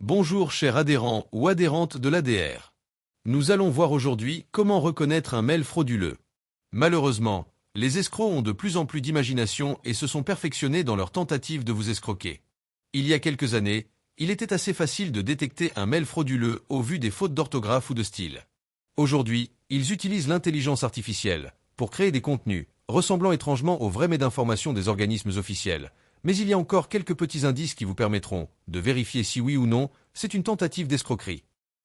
Bonjour chers adhérents ou adhérentes de l'ADR. Nous allons voir aujourd'hui comment reconnaître un mail frauduleux. Malheureusement, les escrocs ont de plus en plus d'imagination et se sont perfectionnés dans leur tentative de vous escroquer. Il y a quelques années, il était assez facile de détecter un mail frauduleux au vu des fautes d'orthographe ou de style. Aujourd'hui, ils utilisent l'intelligence artificielle pour créer des contenus ressemblant étrangement aux vrais mais d'information des organismes officiels. Mais il y a encore quelques petits indices qui vous permettront de vérifier si oui ou non c'est une tentative d'escroquerie.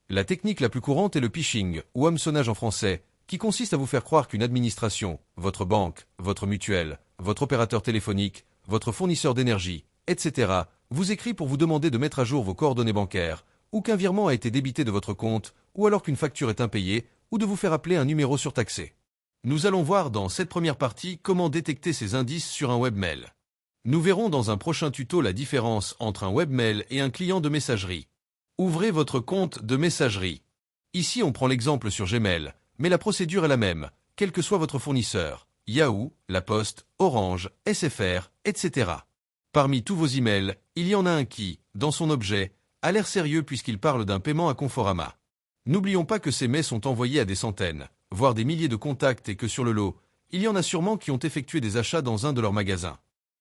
La technique la plus courante est le phishing, ou hameçonnage en français, qui consiste à vous faire croire qu'une administration, votre banque, votre mutuelle, votre opérateur téléphonique, votre fournisseur d'énergie, etc., vous écrit pour vous demander de mettre à jour vos coordonnées bancaires, ou qu'un virement a été débité de votre compte, ou alors qu'une facture est impayée, ou de vous faire appeler un numéro surtaxé. Nous allons voir dans cette première partie comment détecter ces indices sur un webmail. Nous verrons dans un prochain tuto la différence entre un webmail et un client de messagerie. Ouvrez votre compte de messagerie. Ici on prend l'exemple sur Gmail, mais la procédure est la même, quel que soit votre fournisseur, Yahoo, La Poste, Orange, SFR, etc. Parmi tous vos emails, il y en a un qui, dans son objet, a l'air sérieux puisqu'il parle d'un paiement à Conforama. N'oublions pas que ces mails sont envoyés à des centaines, voire des milliers de contacts et que sur le lot, il y en a sûrement qui ont effectué des achats dans un de leurs magasins.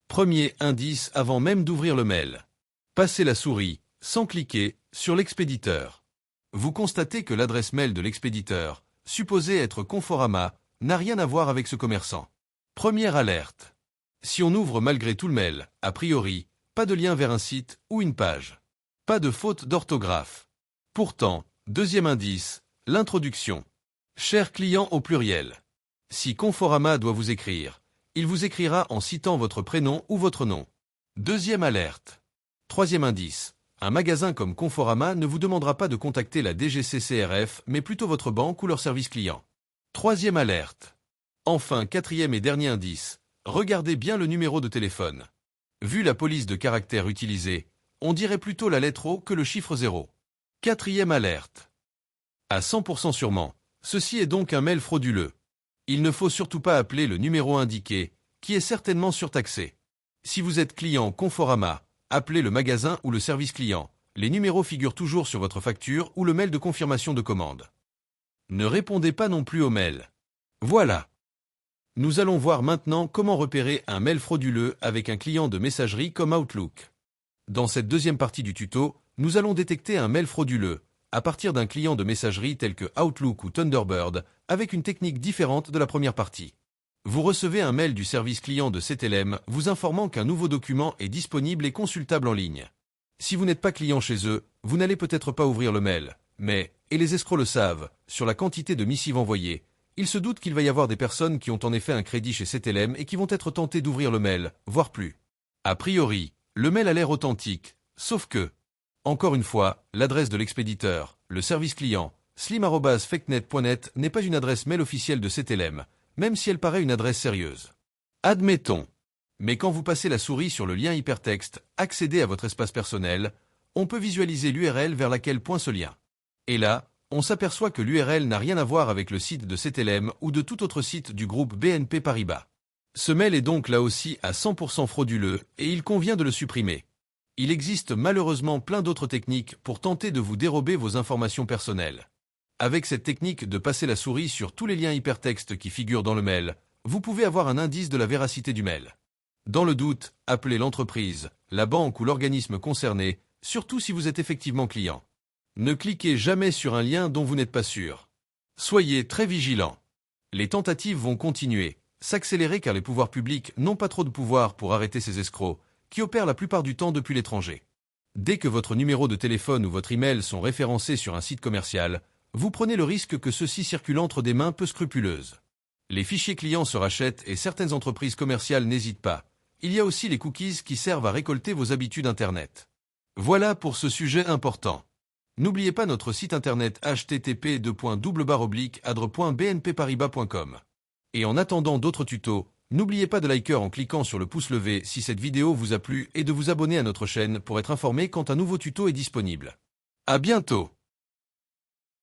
Premier indice avant même d'ouvrir le mail. Passez la souris, sans cliquer, sur l'expéditeur. Vous constatez que l'adresse mail de l'expéditeur, supposée être Conforama, n'a rien à voir avec ce commerçant. Première alerte. Si on ouvre malgré tout le mail, a priori, pas de lien vers un site ou une page. Pas de faute d'orthographe. Pourtant, deuxième indice, l'introduction. Cher client au pluriel. Si Conforama doit vous écrire, il vous écrira en citant votre prénom ou votre nom. Deuxième alerte. Troisième indice. Un magasin comme Conforama ne vous demandera pas de contacter la DGCCRF, mais plutôt votre banque ou leur service client. Troisième alerte. Enfin, quatrième et dernier indice. Regardez bien le numéro de téléphone. Vu la police de caractère utilisée, on dirait plutôt la lettre O que le chiffre 0. Quatrième alerte. À 100% sûrement, ceci est donc un mail frauduleux. Il ne faut surtout pas appeler le numéro indiqué, qui est certainement surtaxé. Si vous êtes client Conforama, appelez le magasin ou le service client. Les numéros figurent toujours sur votre facture ou le mail de confirmation de commande. Ne répondez pas non plus aux mails. Voilà. Nous allons voir maintenant comment repérer un mail frauduleux avec un client de messagerie comme Outlook. Dans cette deuxième partie du tuto, nous allons détecter un mail frauduleux à partir d'un client de messagerie tel que Outlook ou Thunderbird avec une technique différente de la première partie. Vous recevez un mail du service client de CTLM vous informant qu'un nouveau document est disponible et consultable en ligne. Si vous n'êtes pas client chez eux, vous n'allez peut-être pas ouvrir le mail, mais, et les escrocs le savent, sur la quantité de missives envoyées, ils se doutent qu'il va y avoir des personnes qui ont en effet un crédit chez CTLM et qui vont être tentées d'ouvrir le mail, voire plus. A priori, le mail a l'air authentique, sauf que, encore une fois, l'adresse de l'expéditeur, le service client, slim@fakenet.net n'est pas une adresse mail officielle de CTLM, même si elle paraît une adresse sérieuse. Admettons. Mais quand vous passez la souris sur le lien hypertexte « Accéder à votre espace personnel », on peut visualiser l'URL vers laquelle pointe ce lien. Et là, on s'aperçoit que l'URL n'a rien à voir avec le site de CTLM ou de tout autre site du groupe BNP Paribas. Ce mail est donc là aussi à 100% frauduleux et il convient de le supprimer. Il existe malheureusement plein d'autres techniques pour tenter de vous dérober vos informations personnelles. Avec cette technique de passer la souris sur tous les liens hypertextes qui figurent dans le mail, vous pouvez avoir un indice de la véracité du mail. Dans le doute, appelez l'entreprise, la banque ou l'organisme concerné, surtout si vous êtes effectivement client. Ne cliquez jamais sur un lien dont vous n'êtes pas sûr. Soyez très vigilants. Les tentatives vont continuer, s'accélérer car les pouvoirs publics n'ont pas trop de pouvoir pour arrêter ces escrocs, qui opèrent la plupart du temps depuis l'étranger. Dès que votre numéro de téléphone ou votre email sont référencés sur un site commercial, vous prenez le risque que ceux-ci circulent entre des mains peu scrupuleuses. Les fichiers clients se rachètent et certaines entreprises commerciales n'hésitent pas. Il y a aussi les cookies qui servent à récolter vos habitudes Internet. Voilà pour ce sujet important. N'oubliez pas notre site internet http://adre.bnpparibas.com. Et en attendant d'autres tutos, n'oubliez pas de liker en cliquant sur le pouce levé si cette vidéo vous a plu et de vous abonner à notre chaîne pour être informé quand un nouveau tuto est disponible. À bientôt!